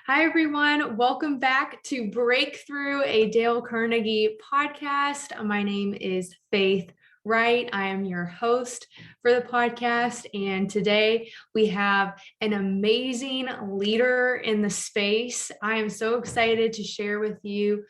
Hi, everyone. Welcome back to Breakthrough, a Dale Carnegie podcast. My name is Faith Wright. I am your host for the podcast. And today we have an amazing leader in the space. I am so excited to share with you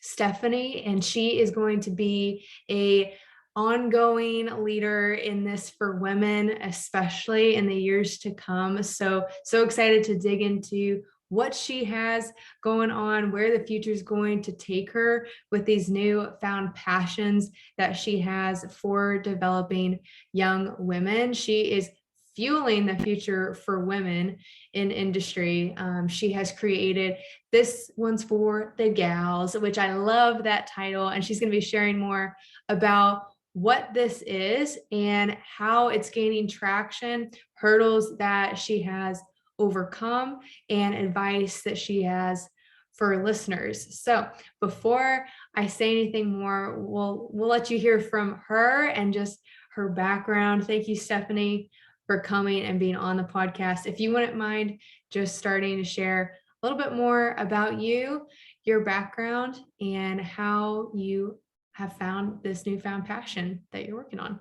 Stephanie, and she is going to be a ongoing leader in this for women, especially in the years to come. So excited to dig into what she has going on, where the future is going to take her with these new found passions that she has for developing young women. She is fueling the future for women in industry. She has created This One's for the Gals, which I love that title. And she's going to be sharing more about what this is and how it's gaining traction, hurdles that she has overcome, and advice that she has for listeners. So before I say anything more, we'll let you hear from her and just her background. Thank you, Stephanie, for coming and being on the podcast. If you wouldn't mind just starting to share a little bit more about you, your background, and how you have found this newfound passion that you're working on.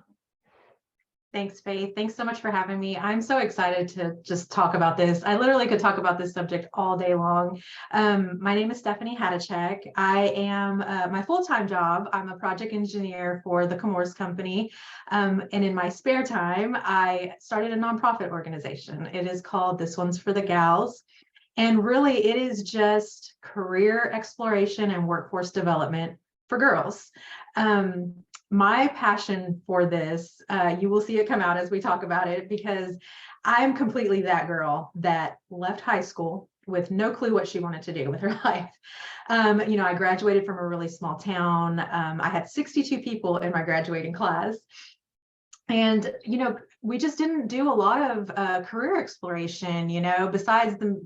Thanks, Faith. Thanks so much for having me. I'm so excited to just talk about this. I literally could talk about this subject all day long. My name is Stephanie Hajducek. I am my full-time job. I'm a project engineer for the Comores Company. And in my spare time, I started a nonprofit organization. It is called This One's for the Gals. And really, it is just career exploration and workforce development for girls. My passion for this, you will see it come out as we talk about it, because I'm completely that girl that left high school with no clue what she wanted to do with her life. I graduated from a really small town. I had 62 people in my graduating class. And, we just didn't do a lot of career exploration, besides the,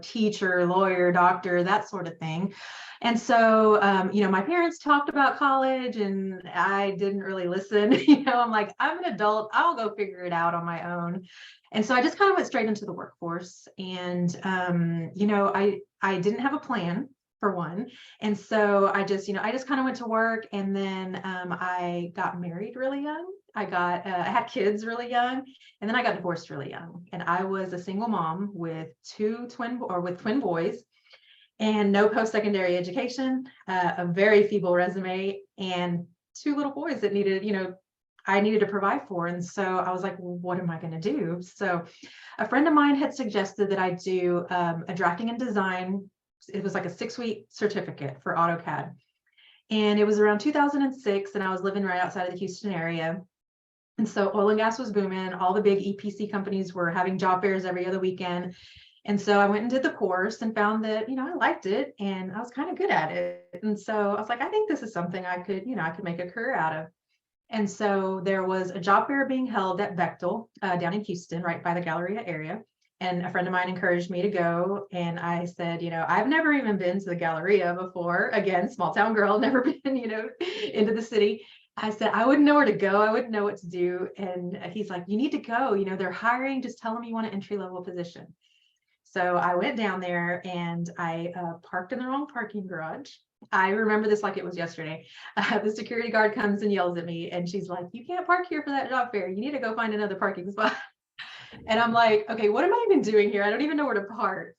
teacher, lawyer, doctor, that sort of thing. And so, my parents talked about college and I didn't really listen. I'm like, I'm an adult, I'll go figure it out on my own. And so I just kind of went straight into the workforce. And, I didn't have a plan for one. And so I just kind of went to work, and then I got married really young. I had kids really young, and then I got divorced really young. And I was a single mom with twin boys, and no post-secondary education, a very feeble resume, and two little boys that I needed to provide for. And so I was like, well, what am I going to do? So a friend of mine had suggested that I do a drafting and design. It was like a 6-week certificate for AutoCAD. And it was around 2006, and I was living right outside of the Houston area. And so oil and gas was booming. All the big EPC companies were having job fairs every other weekend. And so I went and did the course and found that, I liked it and I was kind of good at it. And so I was like, I think this is something I could make a career out of. And so there was a job fair being held at Bechtel down in Houston, right by the Galleria area. And a friend of mine encouraged me to go. And I said, I've never even been to the Galleria before. Again, small town girl, never been, into the city. I said, I wouldn't know where to go. I wouldn't know what to do. And he's like, you need to go. They're hiring. Just tell them you want an entry-level position. So I went down there and I parked in the wrong parking garage. I remember this like it was yesterday. The security guard comes and yells at me, and she's like, you can't park here for that job fair. You need to go find another parking spot. And I'm like, okay, what am I even doing here? I don't even know where to park.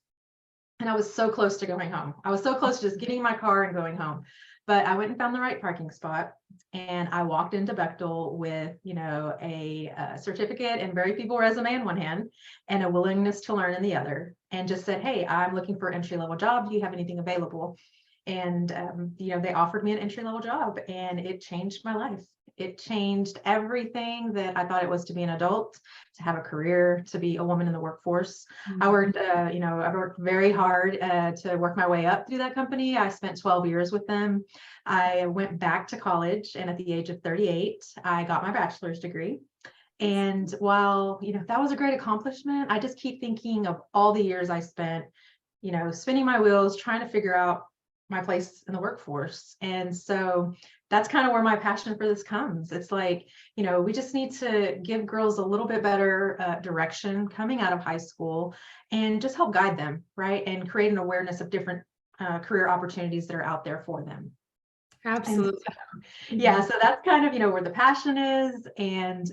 And I was so close to going home. I was so close to just getting in my car and going home. But I went and found the right parking spot, and I walked into Bechtel with, a certificate and very feeble resume in one hand and a willingness to learn in the other, and just said, hey, I'm looking for an entry-level job. Do you have anything available? And, they offered me an entry-level job, and it changed my life. It changed everything that I thought it was to be an adult, to have a career, to be a woman in the workforce. Mm-hmm. I worked very hard to work my way up through that company. I spent 12 years with them. I went back to college, and at the age of 38, I got my bachelor's degree. And while, that was a great accomplishment, I just keep thinking of all the years I spent, spinning my wheels, trying to figure out my place in the workforce. And so that's kind of where my passion for this comes. It's like, we just need to give girls a little bit better direction coming out of high school and just help guide them, right? And create an awareness of different career opportunities that are out there for them. Absolutely. Yeah, so that's kind of, where the passion is, and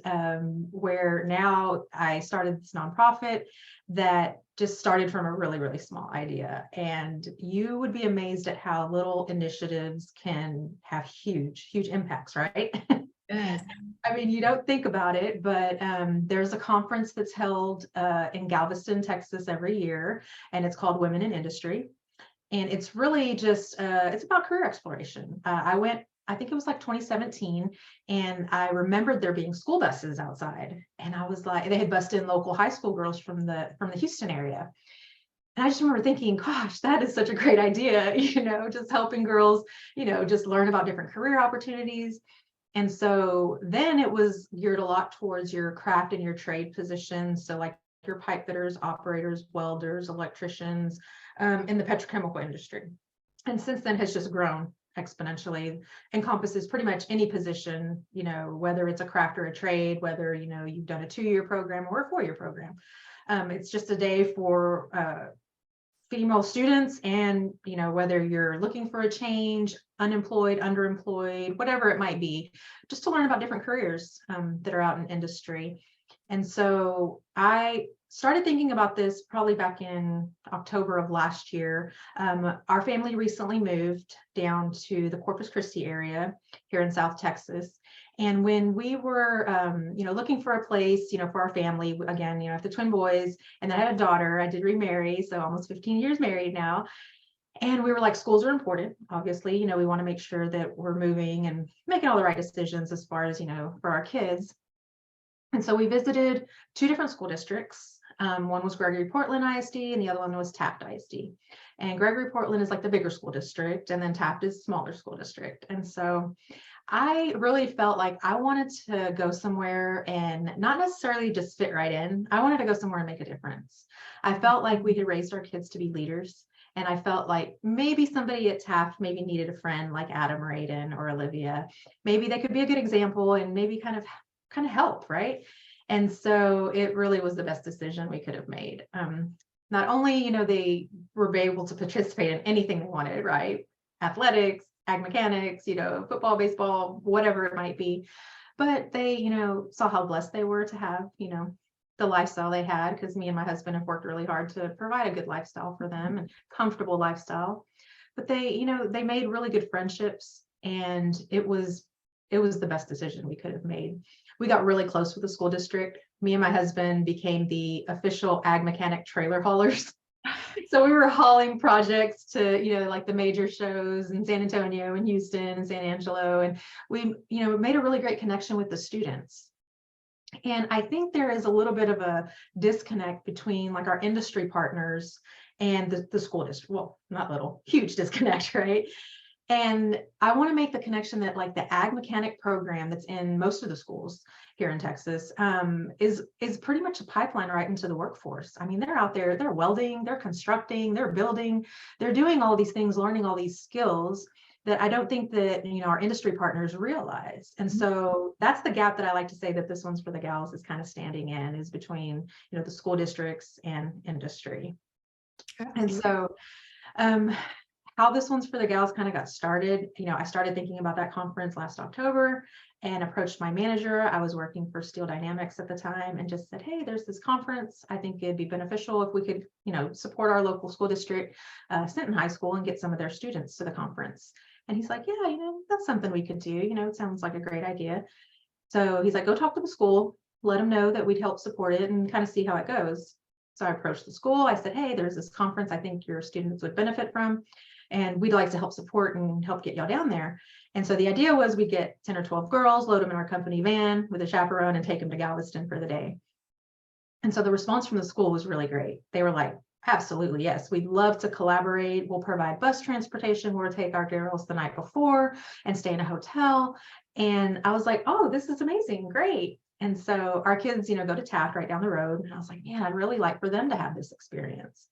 where now I started this nonprofit that just started from a really, really small idea. And you would be amazed at how little initiatives can have huge, huge impacts, right? Yes. I mean, you don't think about it, but there's a conference that's held in Galveston, Texas every year, and it's called Women in Industry. And it's really just, it's about career exploration. I went, I think it was like 2017, and I remembered there being school buses outside. And I was like, they had bussed in local high school girls from the Houston area. And I just remember thinking, gosh, that is such a great idea, just helping girls, just learn about different career opportunities. And so then it was geared a lot towards your craft and your trade positions. So like your pipe fitters, operators, welders, electricians, in the petrochemical industry. And since then has just grown exponentially, encompasses pretty much any position, whether it's a craft or a trade, whether, you've done a 2-year program or a 4-year program. It's just a day for female students, and whether you're looking for a change, unemployed, underemployed, whatever it might be, just to learn about different careers that are out in industry. And so I started thinking about this probably back in October of last year. Our family recently moved down to the Corpus Christi area here in South Texas. And when we were, looking for a place, for our family, again, I have the twin boys, and then I had a daughter. I did remarry, so almost 15 years married now. And we were like, schools are important. Obviously, we want to make sure that we're moving and making all the right decisions as far as, for our kids. And so we visited 2 different school districts. One was Gregory Portland ISD, and the other one was Taft ISD. And Gregory Portland is like the bigger school district, and then Taft is smaller school district. And so I really felt like I wanted to go somewhere and not necessarily just fit right in. I wanted to go somewhere and make a difference. I felt like we had raised our kids to be leaders. And I felt like maybe somebody at Taft maybe needed a friend like Adam or Aiden or Olivia. Maybe they could be a good example and maybe kind of help, right? And so it really was the best decision we could have made. Not only, they were able to participate in anything they wanted, right? Athletics, ag mechanics, football, baseball, whatever it might be. But they, saw how blessed they were to have, the lifestyle they had, because me and my husband have worked really hard to provide a good lifestyle for them and comfortable lifestyle. But they, they made really good friendships, and it was the best decision we could have made. We got really close with the school district. Me and my husband became the official ag mechanic trailer haulers. So we were hauling projects to, like the major shows in San Antonio and Houston and San Angelo. And we, made a really great connection with the students. And I think there is a little bit of a disconnect between like our industry partners and the school district. Well, not little, huge disconnect, right? And I want to make the connection that like the ag mechanic program that's in most of the schools here in Texas is pretty much a pipeline right into the workforce. I mean, they're out there, they're welding, they're constructing, they're building, they're doing all these things, learning all these skills that I don't think that, our industry partners realize. And so that's the gap that I like to say that this one's for the gals is kind of standing in, is between, the school districts and industry. And so, how this one's for the gals kind of got started. I started thinking about that conference last October and approached my manager. I was working for Steel Dynamics at the time, and just said, hey, there's this conference. I think it'd be beneficial if we could, support our local school district, Sinton High School, and get some of their students to the conference. And he's like, yeah, that's something we could do. It sounds like a great idea. So he's like, go talk to the school, let them know that we'd help support it and kind of see how it goes. So I approached the school. I said, hey, there's this conference I think your students would benefit from, and we'd like to help support and help get y'all down there. And so the idea was we get 10 or 12 girls, load them in our company van with a chaperone, and take them to Galveston for the day. And so the response from the school was really great. They were like, absolutely, yes, we'd love to collaborate. We'll provide bus transportation. We'll take our girls the night before and stay in a hotel. And I was like, oh, this is amazing, great. And so our kids, go to Taft right down the road. And I was like, man, I'd really like for them to have this experience.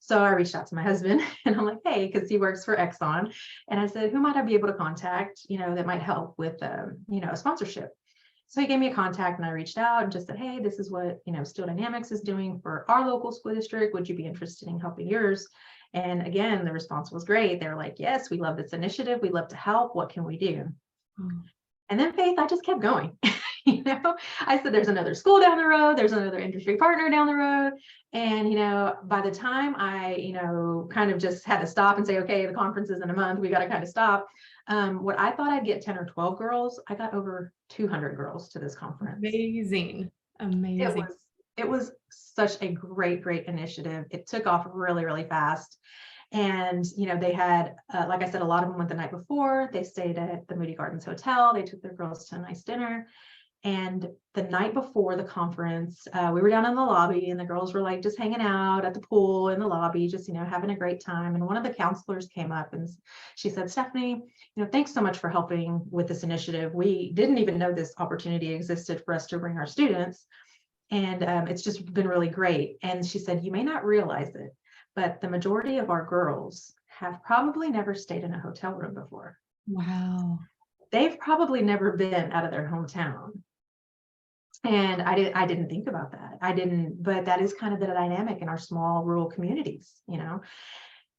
So I reached out to my husband and I'm like, hey, because he works for Exxon. And I said, who might I be able to contact, that might help with, a sponsorship. So he gave me a contact and I reached out and just said, hey, this is what, Steel Dynamics is doing for our local school district. Would you be interested in helping yours? And again, the response was great. They were like, yes, we love this initiative. We'd love to help. What can we do? And then Faith, I just kept going. I said, there's another school down the road. There's another industry partner down the road. And, by the time I, kind of just had to stop and say, okay, the conference is in a month. We got to kind of stop. What I thought I'd get 10 or 12 girls, I got over 200 girls to this conference. Amazing. Amazing. It was such a great initiative. It took off really, really fast. And, they had, like I said, a lot of them went the night before. They stayed at the Moody Gardens Hotel. They took their girls to a nice dinner. And the night before the conference, we were down in the lobby and the girls were like just hanging out at the pool in the lobby, just, having a great time. And one of the counselors came up and she said, Stephanie, thanks so much for helping with this initiative. We didn't even know this opportunity existed for us to bring our students. And it's just been really great. And she said, you may not realize it, but the majority of our girls have probably never stayed in a hotel room before. Wow. They've probably never been out of their hometown. And I didn't think about that. But that is kind of the dynamic in our small rural communities, And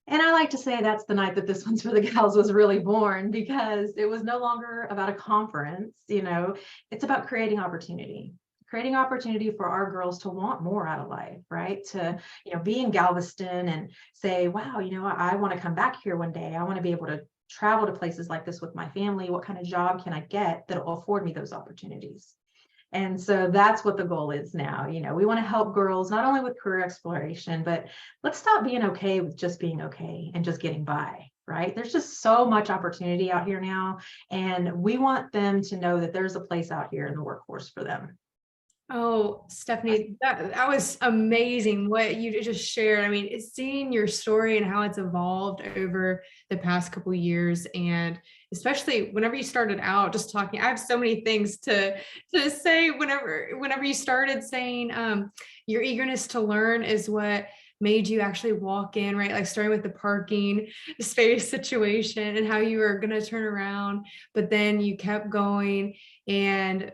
I like to say that's the night that this One's for the Gals was really born, because it was no longer about a conference, it's about creating opportunity for our girls to want more out of life, right? To, be in Galveston and say, wow, I want to come back here one day. I want to be able to travel to places like this with my family. What kind of job can I get that'll afford me those opportunities? And so that's what the goal is now. We want to help girls not only with career exploration, but let's stop being okay with just being okay and just getting by, right? There's just so much opportunity out here now. And we want them to know that there's a place out here in the workforce for them. Oh, Stephanie, that was amazing what you just shared. I mean, it's seeing your story and how it's evolved over the past couple of years, and especially whenever you started out just talking. I have so many things to say whenever you started saying your eagerness to learn is what made you actually walk in, right? Like starting with the parking space situation and how you were going to turn around, but then you kept going and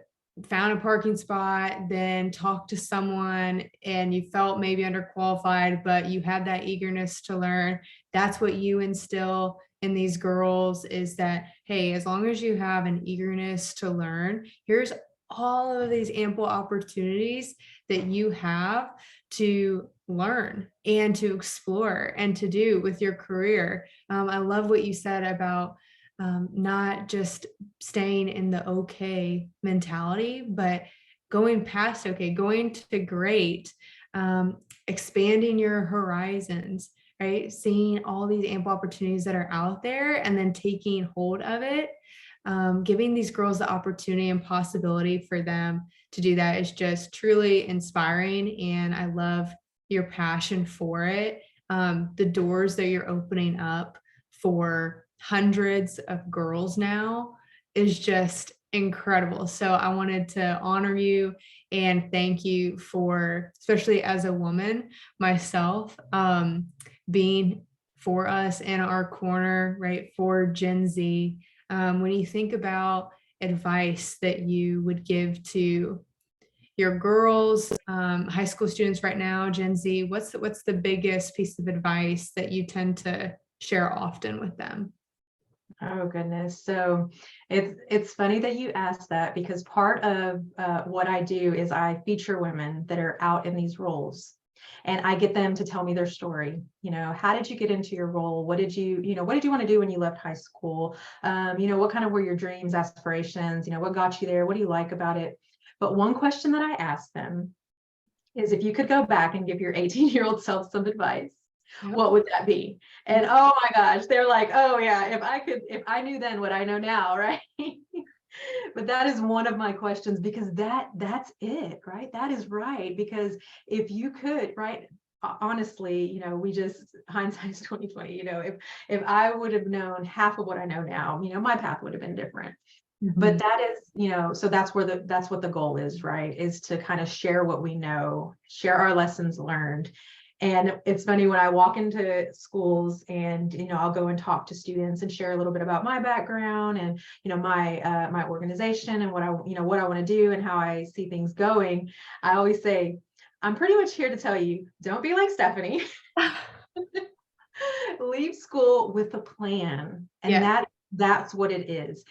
found a parking spot, then talked to someone and you felt maybe underqualified, but you had that eagerness to learn. That's what you instill in these girls, is that, hey, as long as you have an eagerness to learn, here's all of these ample opportunities that you have to learn and to explore and to do with your career. I love what you said about not just staying in the okay mentality, but going past okay, going to great, expanding your horizons, right? Seeing all these ample opportunities that are out there and then taking hold of it, giving these girls the opportunity and possibility for them to do that is just truly inspiring. And I love your passion for it. The doors that you're opening up for hundreds of girls now is just incredible. So I wanted to honor you and thank you for, especially as a woman myself, being for us in our corner, right, for Gen Z. When you think about advice that you would give to your girls, high school students right now, Gen Z, what's the biggest piece of advice that you tend to share often with them? Oh goodness. So it's funny that you asked that, because part of what I do is I feature women that are out in these roles, and I get them to tell me their story. How did you get into your role? What did you want to do when you left high school? What kind of were your dreams, aspirations? What got you there? What do you like about it? But one question that I ask them is, if you could go back and give your 18-year-old self some advice, what would that be? And oh my gosh, they're like, oh yeah, if I knew then what I know now, right? But that is one of my questions, because that's it, right? That is right. Because if you could, right, honestly, we just, hindsight's 2020, if I would have known half of what I know now, my path would have been different. But that is, so that's what the goal is, right? Is to kind of share what we know, share our lessons learned, And it's funny when I walk into schools and, I'll go and talk to students and share a little bit about my background and, my organization and what I want to do and how I see things going. I always say, I'm pretty much here to tell you, don't be like Stephanie. Leave school with a plan. And Yeah. that's what it is.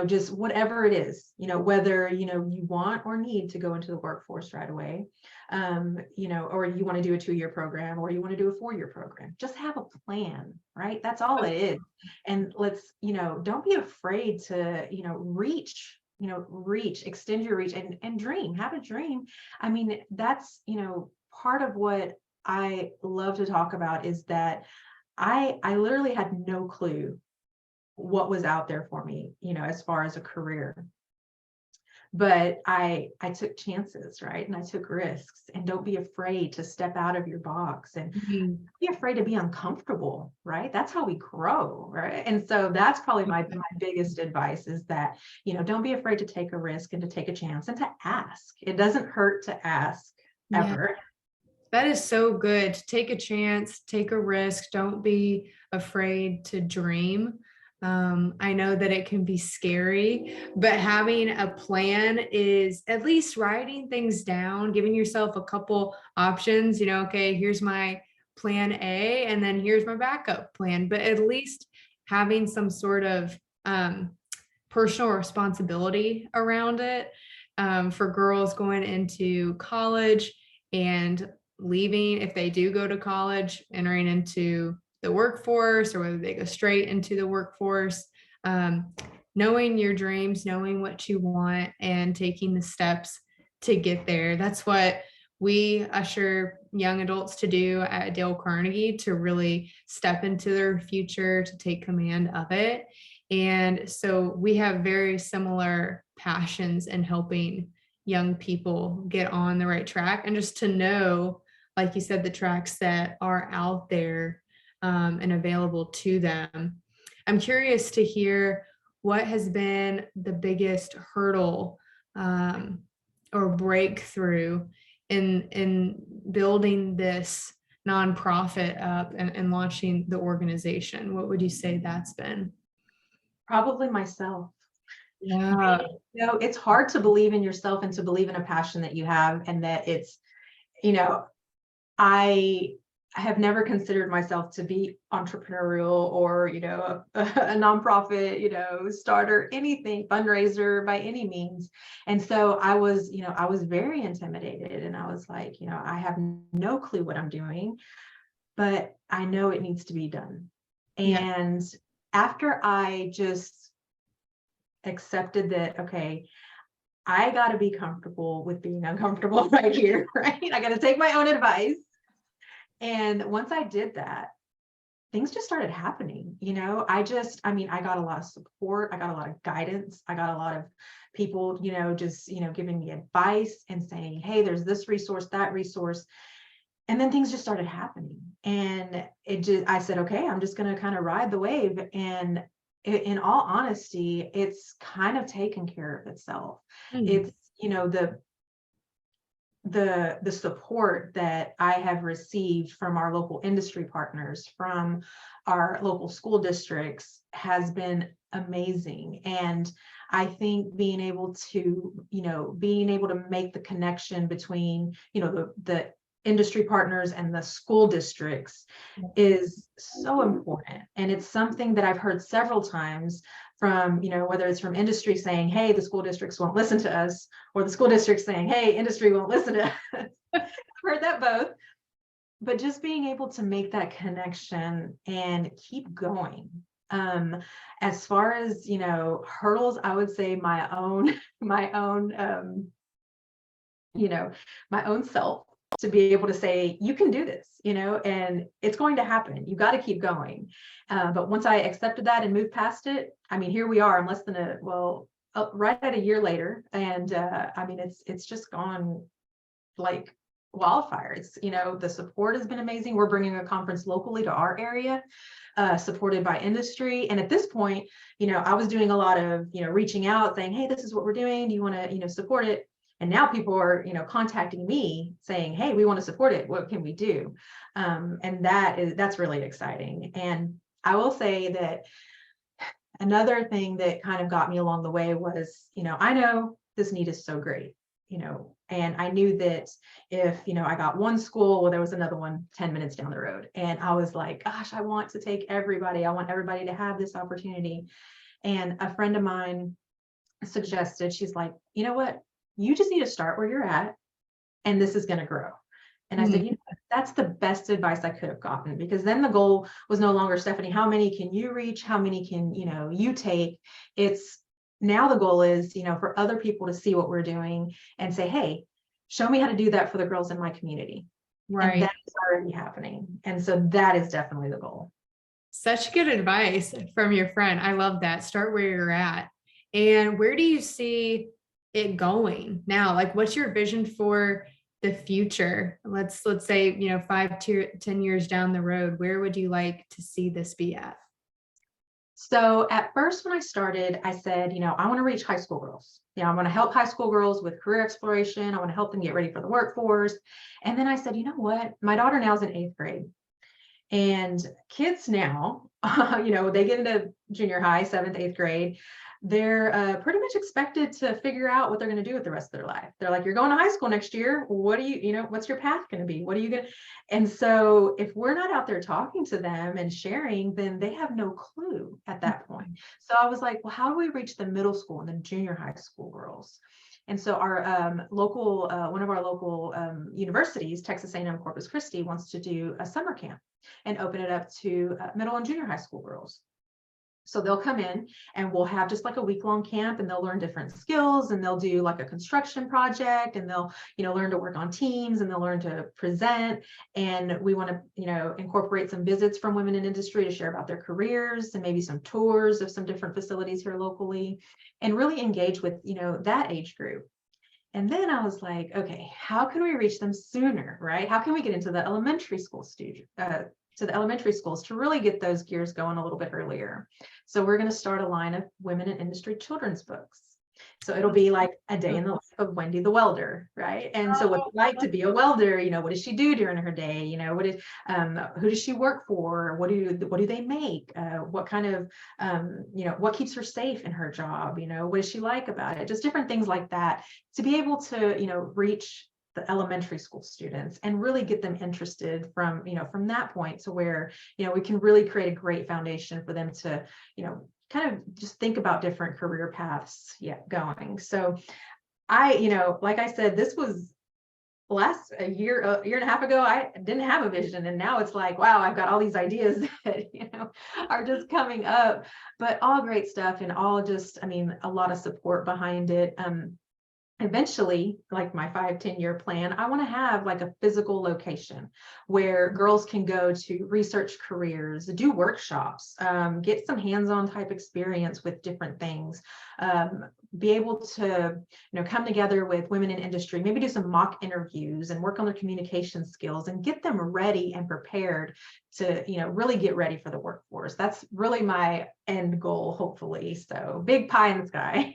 Just whatever it is, whether, you want or need to go into the workforce right away, or you want to do a 2-year program or you want to do a 4-year program, just have a plan, right? That's all it is. And let's, don't be afraid to, extend your reach and dream, have a dream. I mean, that's, part of what I love to talk about is that I literally had no clue what was out there for me, as far as a career. But I took chances, right? And I took risks, and don't be afraid to step out of your box and be afraid to be uncomfortable, right? That's how we grow, right? And so that's probably my biggest advice is that, don't be afraid to take a risk and to take a chance and to ask. It doesn't hurt to ask ever. That is so good. Take a chance, take a risk. Don't be afraid to dream. I know that it can be scary, but having a plan is at least writing things down, giving yourself a couple options, okay, here's my plan A, and then here's my backup plan, but at least having some sort of personal responsibility around it. For girls going into college and leaving, if they do go to college, entering into the workforce or whether they go straight into the workforce, knowing your dreams, knowing what you want and taking the steps to get there. That's what we usher young adults to do at Dale Carnegie, to really step into their future, to take command of it. And so we have very similar passions in helping young people get on the right track, and just to know, like you said, the tracks that are out there and available to them. I'm curious to hear what has been the biggest hurdle or breakthrough in building this nonprofit up and launching the organization. What would you say that's been? Probably myself. Yeah. It's hard to believe in yourself and to believe in a passion that you have, and that it's, I have never considered myself to be entrepreneurial or, a nonprofit, starter, anything, fundraiser by any means. And so I was very intimidated, and I was like, I have no clue what I'm doing, but I know it needs to be done. And after I just accepted that, okay, I got to be comfortable with being uncomfortable right here, right? I got to take my own advice. And once I did that, things just started happening. I got a lot of support. I got a lot of guidance. I got a lot of people, giving me advice and saying, hey, there's this resource, that resource. And then things just started happening. And I said, okay, I'm just going to kind of ride the wave. And in all honesty, it's kind of taken care of itself. It's, the support that I have received from our local industry partners, from our local school districts, has been amazing. And I think being able to make the connection between, the industry partners and the school districts is so important. And it's something that I've heard several times from, whether it's from industry saying, hey, the school districts won't listen to us, or the school districts saying, hey, industry won't listen to us. I've heard that both. But just being able to make that connection and keep going. As far as, hurdles, I would say my own self, to be able to say, you can do this, and it's going to happen. You got to keep going. But once I accepted that and moved past it, here we are in less than right at a year later. And it's just gone like wildfire. It's, the support has been amazing. We're bringing a conference locally to our area, supported by industry. And at this point, I was doing a lot of, reaching out saying, hey, this is what we're doing. Do you want to, support it? And now people are, contacting me saying, hey, we want to support it. What can we do? And that's really exciting. And I will say that another thing that kind of got me along the way was, I know this need is so great, and I knew that if, I got one school, well, there was another one 10 minutes down the road. And I was like, gosh, I want to take everybody. I want everybody to have this opportunity. And a friend of mine suggested, she's like, you know what? You just need to start where you're at, and this is going to grow. And I said, that's the best advice I could have gotten, because then the goal was no longer, Stephanie, how many can you reach? How many can, you take? It's now the goal is, for other people to see what we're doing and say, hey, show me how to do that for the girls in my community. Right. And that's already happening. And so that is definitely the goal. Such good advice from your friend. I love that. Start where you're at. And where do you see it going now? Like, what's your vision for the future? Let's say, 5 to 10 years down the road, where would you like to see this be at? So at first, when I started, I said, I want to reach high school girls. I want to help high school girls with career exploration. I want to help them get ready for the workforce. And then I said, you know what? My daughter now is in 8th grade. And kids now, they get into junior high, 7th, 8th grade. They're pretty much expected to figure out what they're going to do with the rest of their life. They're like, you're going to high school next year. What do what's your path going to be? What are you going to? And so if we're not out there talking to them and sharing, then they have no clue at that point. So I was like, well, how do we reach the middle school and the junior high school girls? And so our one of our local universities, Texas A&M Corpus Christi, wants to do a summer camp and open it up to middle and junior high school girls. So they'll come in and we'll have just like a week-long camp, and they'll learn different skills, and they'll do like a construction project, and they'll, learn to work on teams, and they'll learn to present. And we want to, incorporate some visits from women in industry to share about their careers, and maybe some tours of some different facilities here locally, and really engage with, that age group. And then I was like, okay, how can we reach them sooner, right? How can we get into the elementary school to the elementary schools to really get those gears going a little bit earlier? So we're going to start a line of women in industry children's books. So it'll be like a day in the life of Wendy the welder, right? And so what's it like to be a welder? What does she do during her day? Who does she work for? What do they make? What kind of, what keeps her safe in her job? What does she like about it? Just different things like that, to be able to, reach the elementary school students and really get them interested from that point to where, we can really create a great foundation for them to, kind of just think about different career paths going. So I, like I said, this was a year and a half ago. I didn't have a vision, and now it's like, wow, I've got all these ideas that are just coming up, but all great stuff, and all just, a lot of support behind it. Eventually, like my 5-10 year plan, I want to have like a physical location where girls can go to research careers, do workshops, get some hands-on type experience with different things, be able to, come together with women in industry, maybe do some mock interviews and work on their communication skills and get them ready and prepared to, really get ready for the workforce. That's really my end goal, hopefully. So big pie in the sky.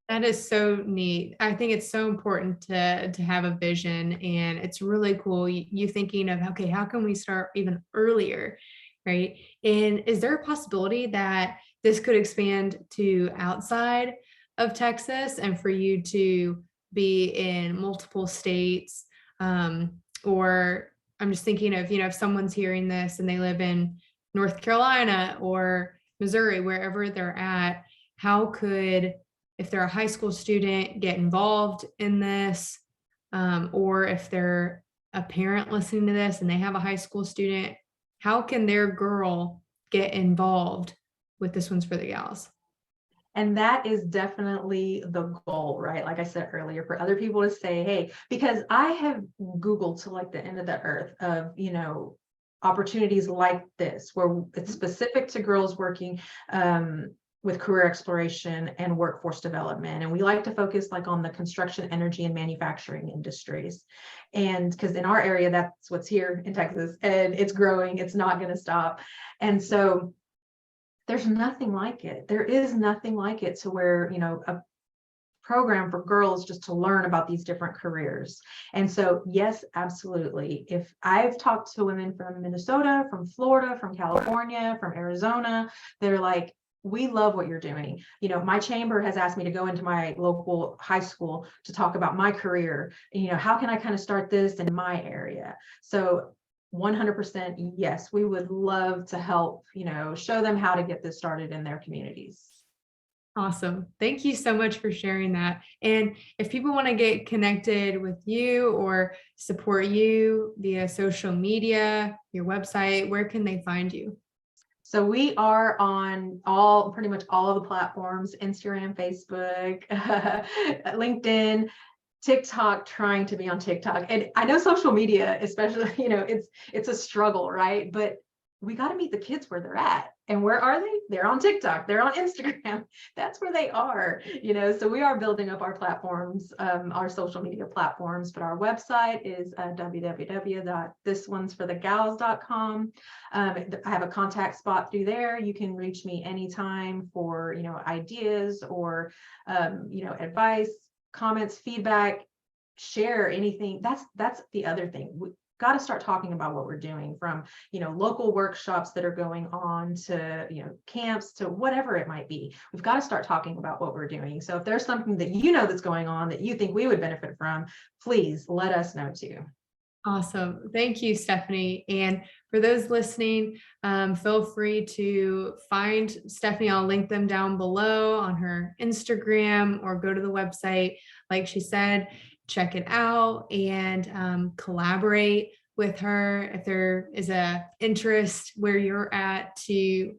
That is so neat. I think it's so important to have a vision, and it's really cool. You thinking of, okay, how can we start even earlier, right? And is there a possibility that this could expand to outside of Texas, and for you to be in multiple states? Or I'm just thinking of, if someone's hearing this and they live in North Carolina or Missouri, wherever they're at, how could, if they're a high school student, get involved in this? Or if they're a parent listening to this and they have a high school student, how can their girl get involved with This One's for the Gals? And that is definitely the goal, right? Like I said earlier, for other people to say, hey, because I have Googled to like the end of the earth of, opportunities like this, where it's specific to girls working with career exploration and workforce development. And we like to focus like on the construction, energy, and manufacturing industries. And because in our area, that's what's here in Texas, and it's growing, it's not going to stop. And so there's nothing like it. There is nothing like it, to where, a program for girls just to learn about these different careers. And so, yes, absolutely. If I've talked to women from Minnesota, from Florida, from California, from Arizona, they're like, we love what you're doing. You know, my chamber has asked me to go into my local high school to talk about my career. You know, how can I kind of start this in my area? So 100% yes, we would love to help, you know, show them how to get this started in their communities. Awesome. Thank you so much for sharing that. And if people want to get connected with you or support you via social media, your website, where can they find you? So we are on pretty much all of the platforms: Instagram, Facebook, LinkedIn, TikTok, trying to be on TikTok. And I know social media, especially, you know, it's a struggle, right? But we got to meet the kids where they're at. And where are they? They're on TikTok, they're on Instagram. That's where they are, you know. So we are building up our platforms, our social media platforms, but our website is www.thisonesforthegals.com. I have a contact spot through there. You can reach me anytime for, you know, ideas or, you know, advice, comments, feedback, share anything. That's the other thing. We got to start talking about what we're doing, from, you know, local workshops that are going on to, you know, camps to whatever it might be. We've got to start talking about what we're doing. So if there's something that you know that's going on that you think we would benefit from, please let us know too. Awesome. Thank you, Stephanie. And for those listening, feel free to find Stephanie. I'll link them down below on her Instagram, or go to the website. Like she said, check it out and collaborate with her if there is a interest where you're at to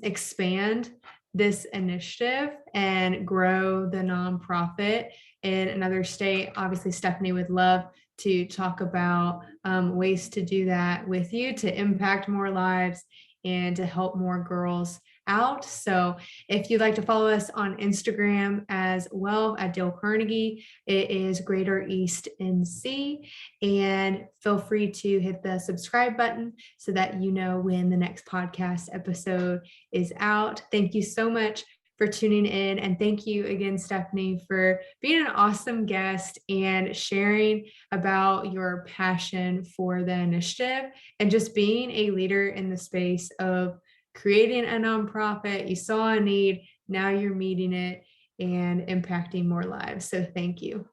expand this initiative and grow the nonprofit in another state. Obviously, Stephanie would love to talk about ways to do that with you, to impact more lives and to help more girls out. So if you'd like to follow us on Instagram as well at Dale Carnegie, it is Greater East NC. And feel free to hit the subscribe button so that you know when the next podcast episode is out. Thank you so much for tuning in. And thank you again, Stephanie, for being an awesome guest and sharing about your passion for the initiative and just being a leader in the space of creating a nonprofit. You saw a need, now you're meeting it and impacting more lives. So thank you.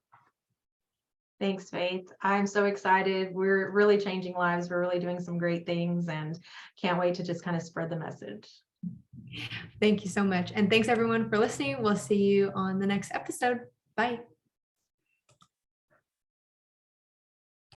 Thanks, Faith. I'm so excited. We're really changing lives. We're really doing some great things and can't wait to just kind of spread the message. Thank you so much. And thanks everyone for listening. We'll see you on the next episode. Bye.